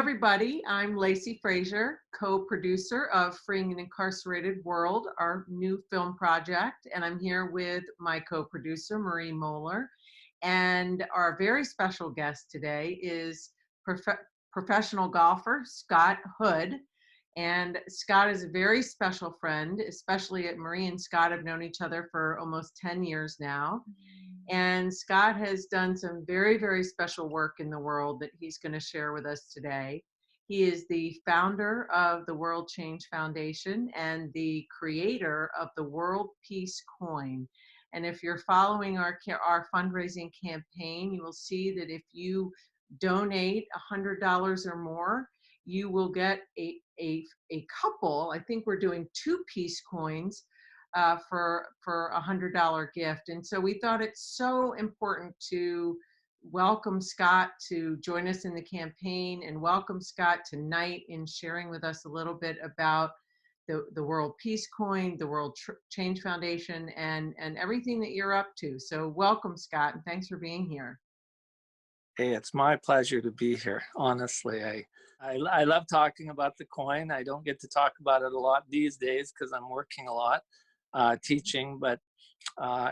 everybody. I'm Lacey Frazier, co-producer of Freeing an Incarcerated World, our new film project. And I'm here with my co-producer, Marie Moeller. And our very special guest today is professional golfer, Scott Hood. And Scott is a very special friend, especially Marie and Scott have known each other for almost 10 years now. And Scott has done some very, very special work in the world that he's going to share with us today. He is the founder of the World Change Foundation and the creator of the World Peace Coin. And if you're following our fundraising campaign, you will see that if you donate $100 or more, you will get a couple. I think we're doing 2 peace coins for a $100 gift. And so we thought it's so important to welcome Scott to join us in the campaign, and welcome Scott tonight in sharing with us a little bit about the World Peace Coin, the World Change Foundation, and everything that you're up to. So welcome, Scott, and thanks for being here. Hey, it's my pleasure to be here. Honestly, I love talking about the coin. I don't get to talk about it a lot these days because I'm working a lot, teaching. But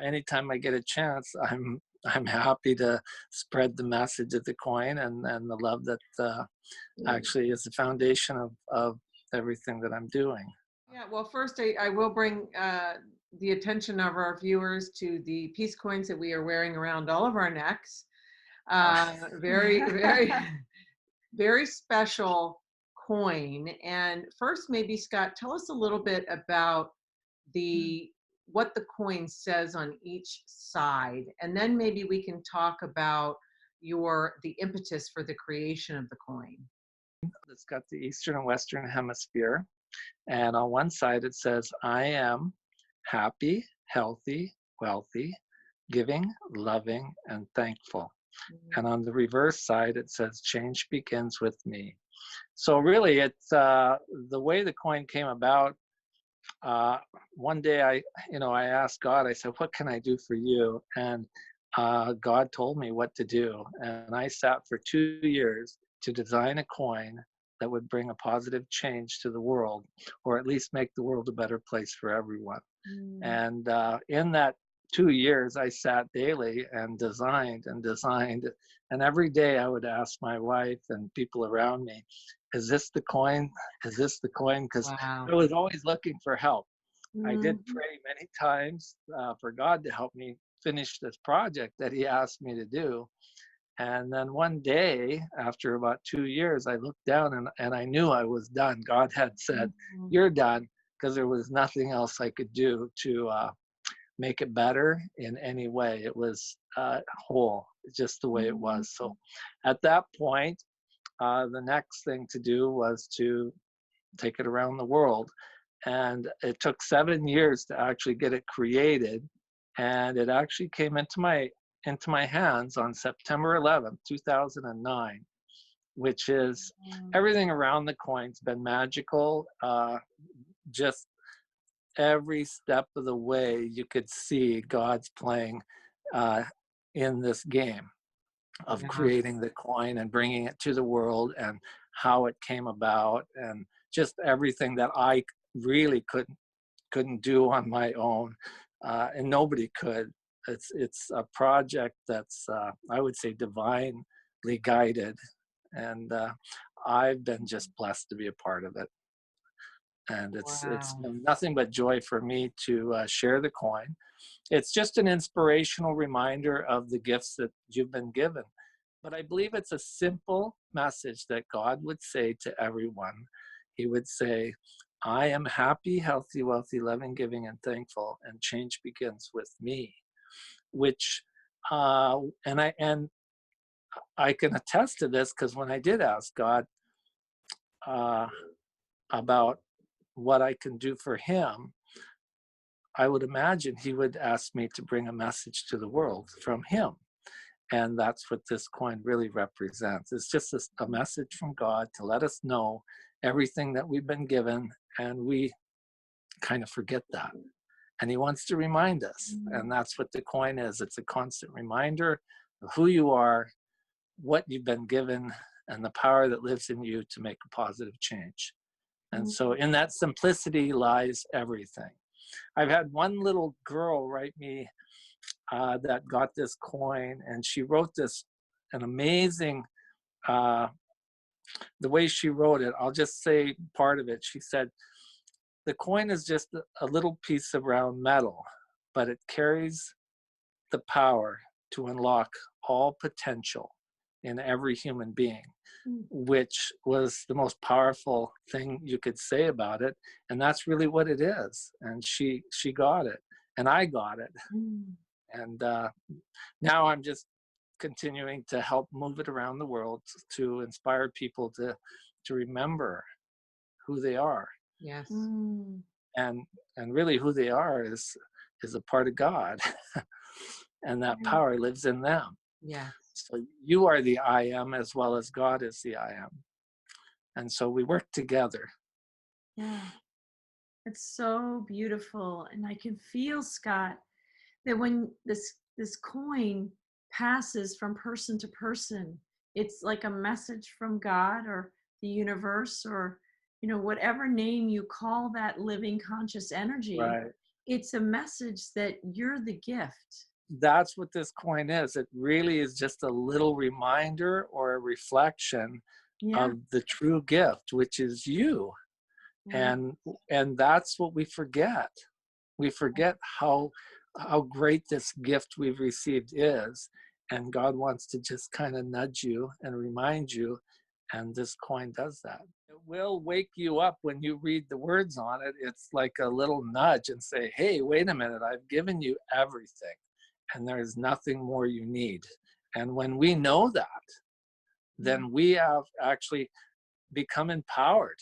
anytime I get a chance, I'm happy to spread the message of the coin and the love that actually is the foundation of everything that I'm doing. Yeah. Well, first I will bring the attention of our viewers to the peace coins that we are wearing around all of our necks. Very, very, very special coin. And first, maybe Scott, tell us a little bit about what the coin says on each side, and then maybe we can talk about the impetus for the creation of the coin. It's got the Eastern and Western Hemisphere, and on one side it says, "I am happy, healthy, wealthy, giving, loving, and thankful." And on the reverse side, it says, "Change begins with me." So really, it's the way the coin came about. One day, I asked God, I said, "What can I do for you?" And God told me what to do. And I sat for 2 years to design a coin that would bring a positive change to the world, or at least make the world a better place for everyone. And in that 2 years, I sat daily and designed. And every day I would ask my wife and people around me, "Is this the coin? Is this the coin?" Because I was always looking for help. I did pray many times for God to help me finish this project that he asked me to do. And then one day, after about 2 years, I looked down and I knew I was done. God had said, "You're done," because there was nothing else I could do to make it better in any way. It was whole, just the way it was. So at that point, the next thing to do was to take it around the world. And it took 7 years to actually get it created. And it actually came into my hands on September 11th, 2009, which is everything around the coin's been magical. Just every step of the way, you could see God's playing in this game of creating the coin and bringing it to the world, and how it came about, and just everything that I really couldn't do on my own, and nobody could. It's a project that's I would say divinely guided, and I've been just blessed to be a part of it. And it's been nothing but joy for me to share the coin. It's just an inspirational reminder of the gifts that you've been given. But I believe it's a simple message that God would say to everyone. He would say, "I am happy, healthy, wealthy, loving, giving, and thankful, and change begins with me." Which, and I can attest to this, because when I did ask God about what I can do for him, I would imagine he would ask me to bring a message to the world from him. And that's what this coin really represents. It's just a message from God to let us know everything that we've been given, and we kind of forget that. And he wants to remind us, and that's what the coin is. It's a constant reminder of who you are, what you've been given, and the power that lives in you to make a positive change. And so Mm. in that simplicity lies everything. I've had one little girl write me that got this coin, and she wrote this an amazing uh, the way she wrote it. I'll just say part of it. She said, "The coin is just a little piece of round metal, but it carries the power to unlock all potential in every human being," Mm. which was the most powerful thing you could say about it. And that's really what it is. And she got it, and I got it. Mm. And now I'm just continuing to help move it around the world to inspire people to remember who they are. Yes. Mm. and and really who they are is a part of God. And that Yeah. power lives in them. Yes. So you are the I am as well as God is the I am. And so we work together. Yeah. It's so beautiful. And I can feel, Scott, that when this coin passes from person to person, it's like a message from God or the universe, or whatever name you call that living conscious energy. Right. It's a message that you're the gift. That's what this coin is. It really is just a little reminder or a reflection Yeah. of the true gift, which is you. Yeah. And that's what we forget. We forget how great this gift we've received is. And God wants to just kind of nudge you and remind you. And this coin does that. It will wake you up when you read the words on it. It's like a little nudge and say, hey, wait a minute, I've given you everything, and there's nothing more you need. And when we know that, then we have actually become empowered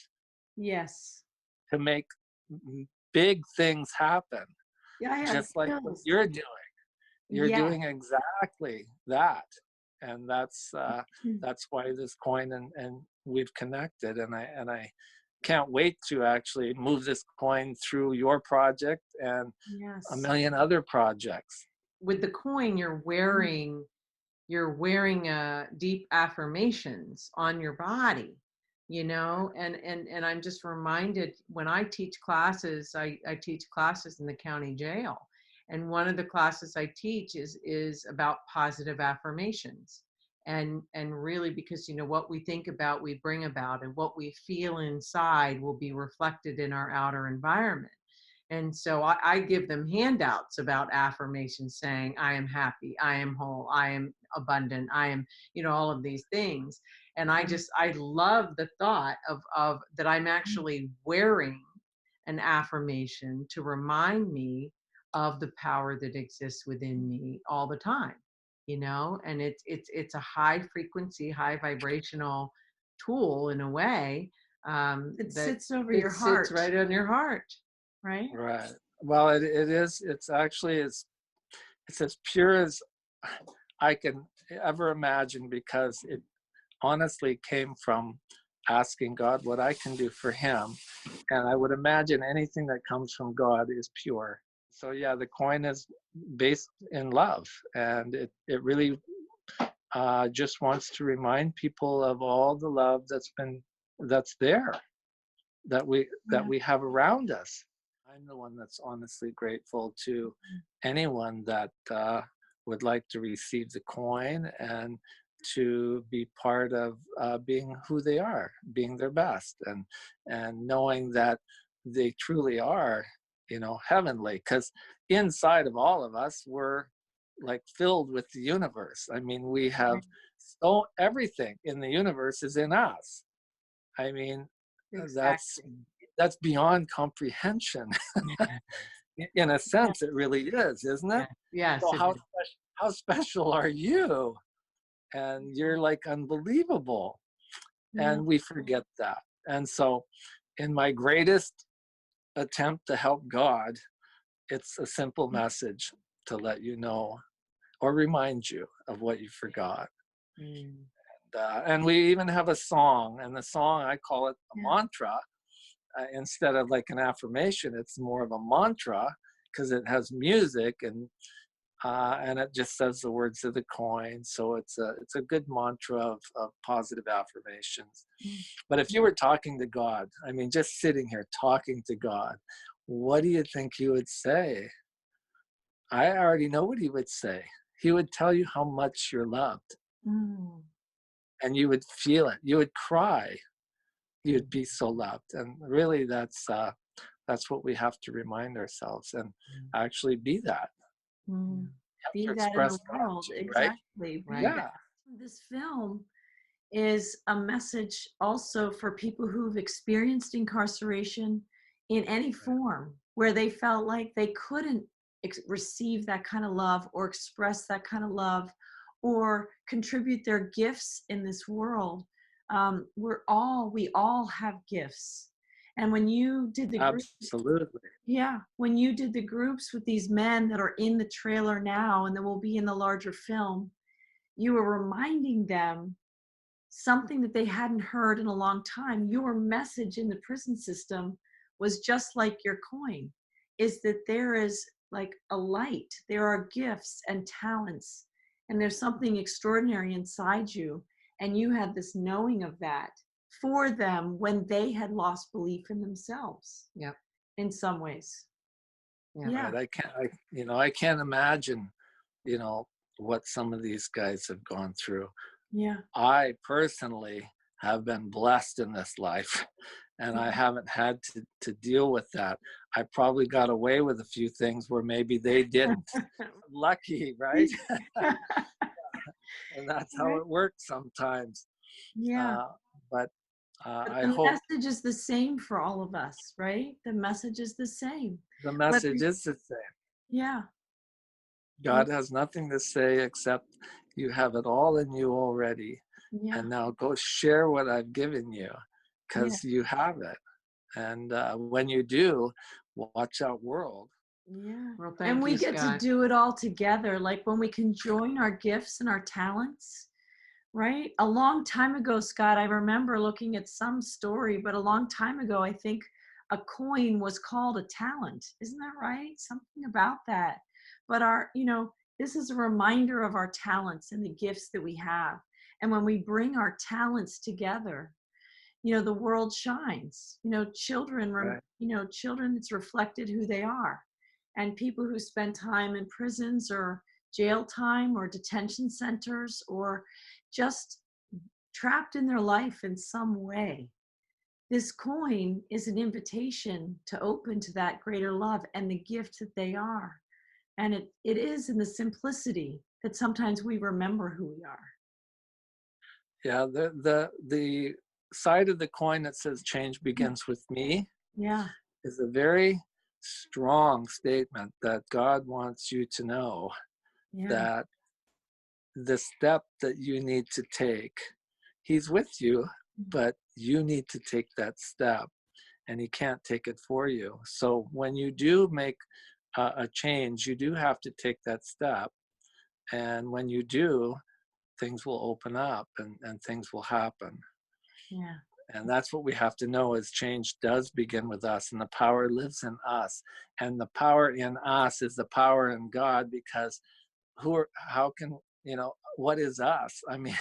Yes. to make big things happen, Yeah, I have just like what chills. you're doing. You're Yes. doing exactly that. And that's why this coin and we've connected. And I can't wait to actually move this coin through your project and a Yes. million other projects. With the coin, you're wearing deep affirmations on your body, and I'm just reminded when I teach classes. I teach classes in the county jail, and one of the classes I teach is about positive affirmations. And really, because what we think about we bring about, and what we feel inside will be reflected in our outer environment. And so I give them handouts about affirmations saying, I am happy, I am whole, I am abundant, I am, all of these things. And I love the thought of that I'm actually wearing an affirmation to remind me of the power that exists within me all the time, and it's a high frequency, high vibrational tool in a way, It that sits over it your sits heart, right on your heart. right? Right. Well, it is. It's actually it's as pure as I can ever imagine, because it honestly came from asking God what I can do for him. And I would imagine anything that comes from God is pure. So yeah, the coin is based in love, and it really just wants to remind people of all the love that's there, that Yeah. we have around us. I'm the one that's honestly grateful to anyone that would like to receive the coin and to be part of being who they are, being their best, and knowing that they truly are, heavenly. Because inside of all of us, we're like filled with the universe. I mean, we have everything in the universe is in us. I mean, that's Exactly. that's beyond comprehension. In a Yeah. sense, it really is, isn't it? Yeah. Yes, So it is. how special are you? And you're like unbelievable. Yeah. And we forget that. And so, in my greatest attempt to help God, it's a simple message to let you know or remind you of what you forgot. Mm. And we even have a song, and the song, I call it a Yeah. mantra. Instead of like an affirmation, it's more of a mantra, because it has music, and and it just says the words of the coin. So it's a good mantra of positive affirmations. Mm. But if you were talking to God, I mean, just sitting here talking to God, what do you think He would say? I already know what He would say. He would tell you how much you're loved, Mm. and you would feel it. You would cry. You'd be so loved, and really, that's what we have to remind ourselves, and actually be that. Mm. You have to Be that in the express world. gratitude, right? Exactly. Be Right. that. Yeah, This film is a message also for people who've experienced incarceration in any form where they felt like they couldn't receive that kind of love or express that kind of love or contribute their gifts in this world. We all have gifts. And when you did the group, absolutely. yeah, when you did the groups with these men that are in the trailer now and that will be in the larger film, you were reminding them something that they hadn't heard in a long time. Your message in the prison system was just like your coin, is that there is like a light, there are gifts and talents, and there's something extraordinary inside you. And you had this knowing of that for them when they had lost belief in themselves Yep. in some ways. Yeah. Yeah. Right. I can't imagine, you know, what some of these guys have gone through. Yeah. I personally have been blessed in this life, and I Yeah. haven't had to deal with that. I probably got away with a few things where maybe they didn't. Lucky, right? And that's how Right. it works sometimes. Yeah. Uh, but But I the hope message is the same for all of us, right? The message is the same. the Whether, message is the same. yeah. Yeah. God has nothing to say except you have it all in you already. Yeah. And now go share what I've given you Yeah. because you have it. And when you do, watch out, world. Yeah. Well, And thank we you, get to Scott. do it all together. Like when we can join our gifts and our talents, right? A long time ago, Scott, I remember looking at some story, but a long time ago, I think a coin was called a talent. Isn't that right? Something about that. But this is a reminder of our talents and the gifts that we have. And when we bring our talents together, the world shines. Right. Children, it's reflected who they are. And people who spend time in prisons or jail time or detention centers or just trapped in their life in some way, this coin is an invitation to open to that greater love and the gift that they are. And it is in the simplicity that sometimes we remember who we are. Yeah. The side of the coin that says change begins with me Yeah. is a very strong statement that God wants you to know Yeah. that the step that you need to take, He's with you, but you need to take that step, and He can't take it for you. So when you do make a change, you do have to take that step. And when you do, things will open up and things will happen. Yeah. And that's what we have to know is change does begin with us, and the power lives in us. And the power in us is the power in God, because how can, what is us? I mean,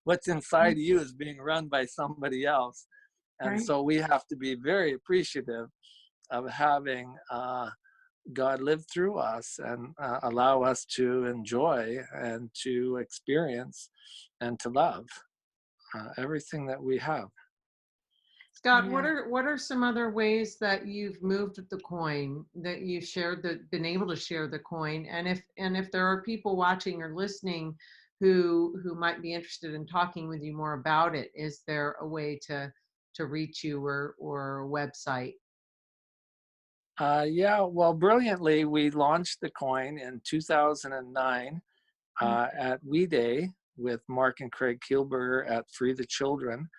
what's inside of you is being run by somebody else. And Right. so we have to be very appreciative of having God live through us and allow us to enjoy and to experience and to love everything that we have. Scott, Yeah. what are some other ways that you've moved the coin, that you been able to share the coin? And if there are people watching or listening who might be interested in talking with you more about it, is there a way to reach you or a website? Yeah, well, brilliantly, we launched the coin in 2009 at We Day with Mark and Craig Kielberger at Free the Children,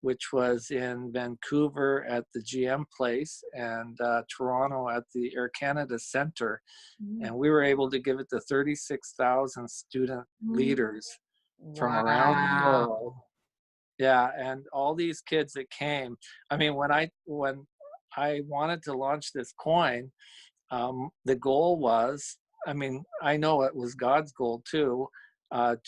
which was in Vancouver at the GM Place and Toronto at the Air Canada Centre. Mm. And we were able to give it to 36,000 student Mm. leaders from around the Wow. world. Yeah, and all these kids that came. I mean, when I wanted to launch this coin, the goal was I mean, I know it was God's goal too,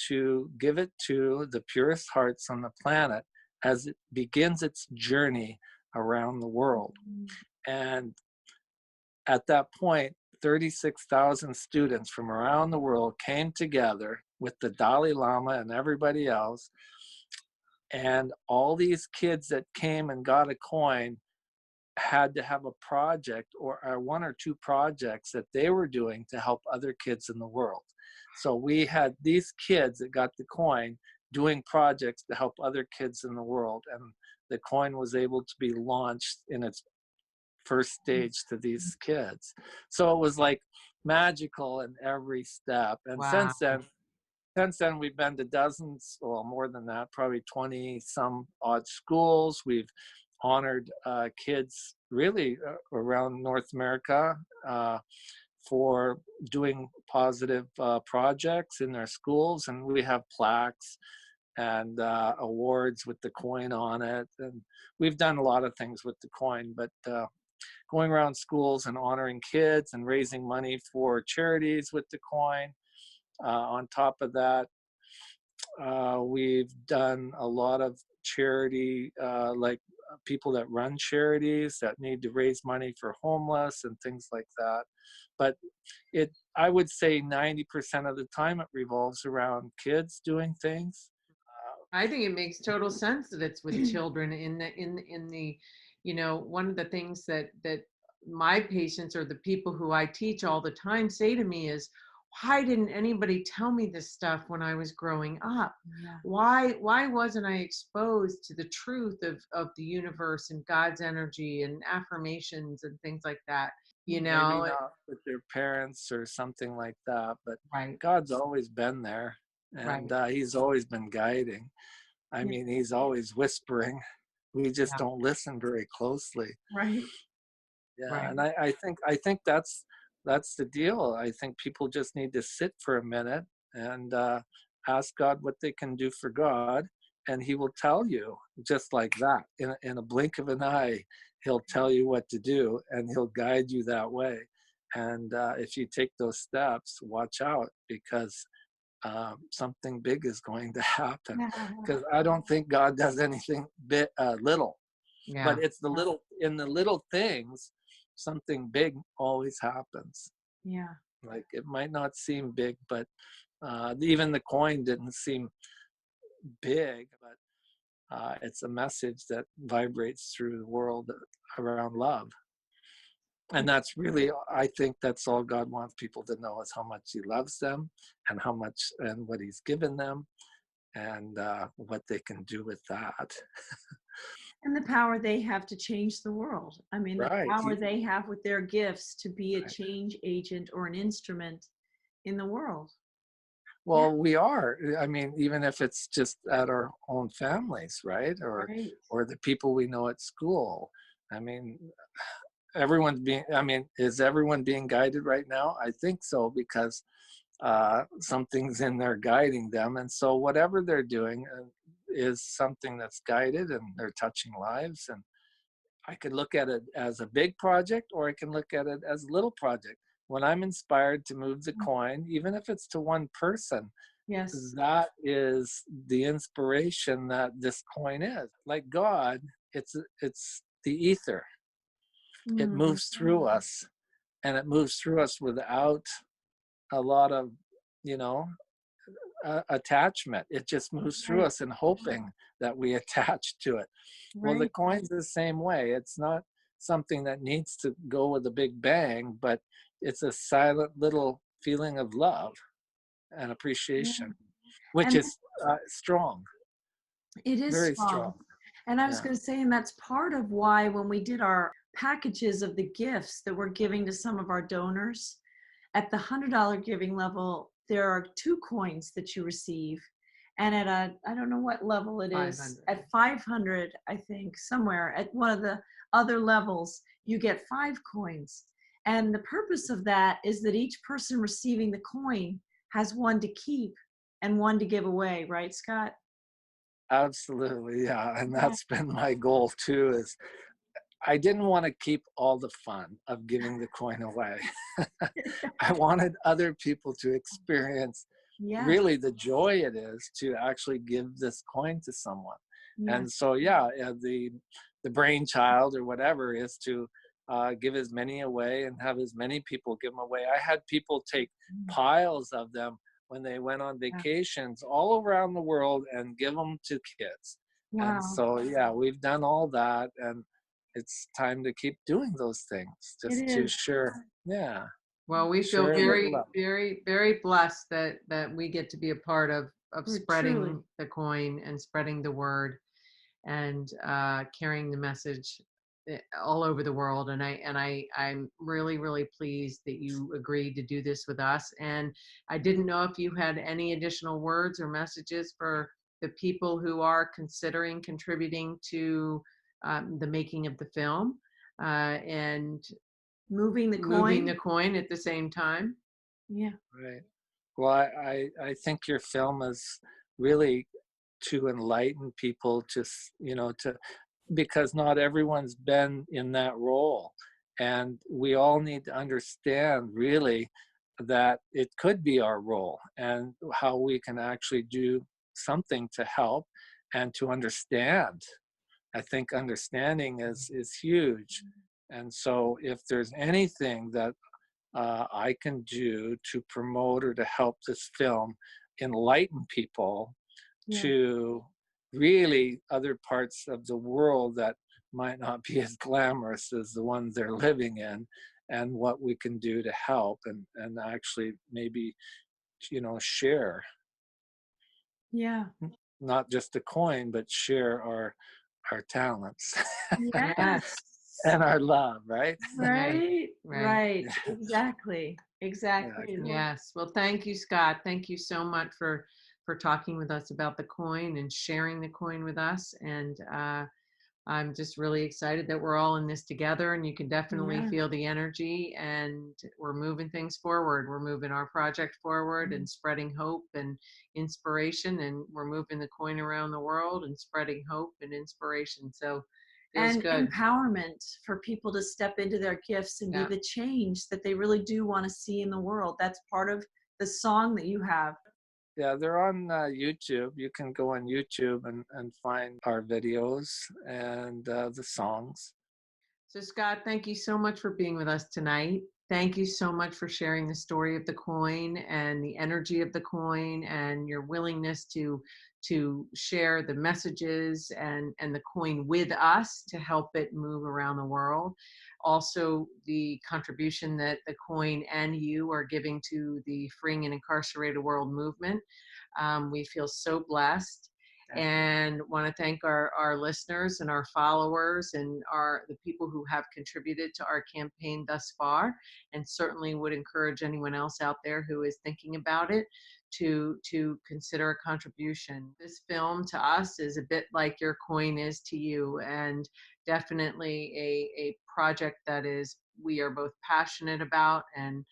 to give it to the purest hearts on the planet as it begins its journey around the world. Mm. And at that point, 36,000 students from around the world came together with the Dalai Lama and everybody else. And all these kids that came and got a coin had to have a project or one or two projects that they were doing to help other kids in the world. So we had these kids that got the coin doing projects to help other kids in the world. And the coin was able to be launched in its first stage to these kids. So it was like magical in every step. And Wow. since then, we've been to dozens, well, more than that, probably 20 some odd schools. We've honored kids really around North America for doing positive projects in their schools. And we have plaques and awards with the coin on it. And we've done a lot of things with the coin, but going around schools and honoring kids and raising money for charities with the coin. On top of that, we've done a lot of charity, like people that run charities that need to raise money for homeless and things like that. But I would say 90% of the time it revolves around kids doing things. I think it makes total sense that it's with children in the one of the things that my patients or the people who I teach all the time say to me is, why didn't anybody tell me this stuff when I was growing up? Yeah. Why wasn't I exposed to the truth of the universe and God's energy and affirmations and things like that? You Maybe know, not with their parents or something like that, but right, God's always been there, and right. He's always been guiding. I Yeah. mean, He's always whispering. We just Yeah, don't listen very closely. Right. Yeah, right. and I think that's the deal. I think people just need to sit for a minute and ask God what they can do for God, and He will tell you just like that. In a blink of an eye, He'll tell you what to do, and He'll guide you that way. And if you take those steps, watch out because something big is going to happen. Because I don't think God does anything little, but Yeah. it's the little in the little things something big always happens. Yeah. Like it might not seem big, but even the coin didn't seem big, but it's a message that vibrates through the world around love. And that's really, I think that's all God wants people to know is how much He loves them and how much and what He's given them and what they can do with that. And the power they have to change the world. I mean, the Right. power they have with their gifts to be a Right. change agent or an instrument in the world. Yeah. Well, we are. I mean, even if it's just at our own families, right? Right. Or the people we know at school. I mean, everyone's being. I mean, is everyone being guided right now? I think so because something's in there guiding them, and so whatever they're doing is something that's guided, and they're touching lives. And I could look at it as a big project, or I can look at it as a little project. When I'm inspired to move the coin, even if it's to one person, Yes. that is the inspiration that this coin is. Like God, it's the ether. It Mm. moves through us, and it moves through us without a lot of, you know, attachment. It just moves through Right. us and hoping that we attach to it. Well, the Right. coin's the same way. It's not something that needs to go with a big bang, but it's a silent little feeling of love and Yeah. appreciation, which And is strong, it is very strong. strong. And I was Yeah. going to say, and that's part of why when we did our packages of the gifts that we're giving to some of our donors, at the $100 giving level, there are 2 coins that you receive. And at I don't know what level it is, 500. at 500, I think, somewhere at one of the other levels, you get 5 coins. And the purpose of that is that each person receiving the coin has one to keep and one to give away, right, Scott? Absolutely, yeah, and Yeah. that's been my goal too. Is I didn't want to keep all the fun of giving the coin away. I wanted other people to experience Yes, really the joy it is to actually give this coin to someone. yes, And so, yeah, the brainchild or whatever is to give as many away and have as many people give them away. I had people take mm, piles of them when they went on yeah. vacations all around the world and give them to kids. And Wow, so, yeah, we've done all that, and it's time to keep doing those things it just to is. share, yeah, Well, we feel share the very, love. very, very blessed that we get to be a part of Truly. spreading the coin and spreading the word and carrying the message all over the world. And I'm really, really pleased that you agreed to do this with us. And I didn't know if you had any additional words or messages for the people who are considering contributing to the making of the film and Moving the moving coin. the coin at the same time. Yeah. Right. Well, I think your film is really to enlighten people to, to, because not everyone's been in that role. And we all need to understand really that it could be our role and how we can actually do something to help and to understand. I think understanding is huge. And so if there's anything that I can do to promote or to help this film enlighten people Yeah. to really other parts of the world that might not be as glamorous as the ones they're living in, and what we can do to help and actually maybe share Yeah. not just a coin but share our talents Yes. Yes. and our love, right? Right. Right. Right. Right. Exactly. Yeah, Exactly. Well, Yes. Well, thank you, Scott. Thank you so much for talking with us about the coin and sharing the coin with us. And I'm just really excited that we're all in this together, and you can definitely yeah. feel the energy, and we're moving things forward. We're moving our project forward Mm. and spreading hope and inspiration, and we're moving the coin around the world and spreading hope and inspiration. So feels And good. empowerment for people to step into their gifts and be Yeah. the change that they really do want to see in the world. That's part of the song that you have. yeah, they're on YouTube. You can go on YouTube and find our videos and the songs. So, Scott, thank you so much for being with us tonight. Thank you so much for sharing the story of the coin and the energy of the coin and your willingness to share the messages and the coin with us to help it move around the world. Also, the contribution that the coin and you are giving to the Freeing an Incarcerated World movement. We feel so blessed and want to thank our listeners and our followers and the people who have contributed to our campaign thus far, and certainly would encourage anyone else out there who is thinking about it to consider a contribution. This film to us is a bit like your coin is to you, and definitely a project that is we are both passionate about and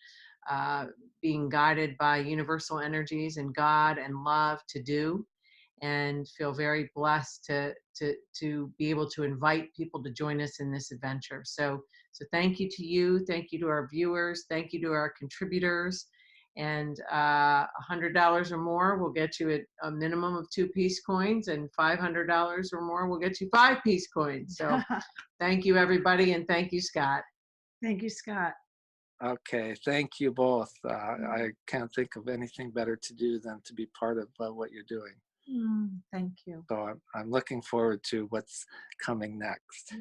being guided by universal energies and God and love to do, and feel very blessed to be able to invite people to join us in this adventure. So thank you to you, thank you to our viewers, thank you to our contributors, and $100 or more will get you a minimum of 2-piece coins, and $500 or more will get you 5-piece coins. So thank you, everybody, and thank you, Scott. Thank you, Scott. Okay, thank you both. I can't think of anything better to do than to be part of what you're doing. Thank you. So I'm looking forward to what's coming next.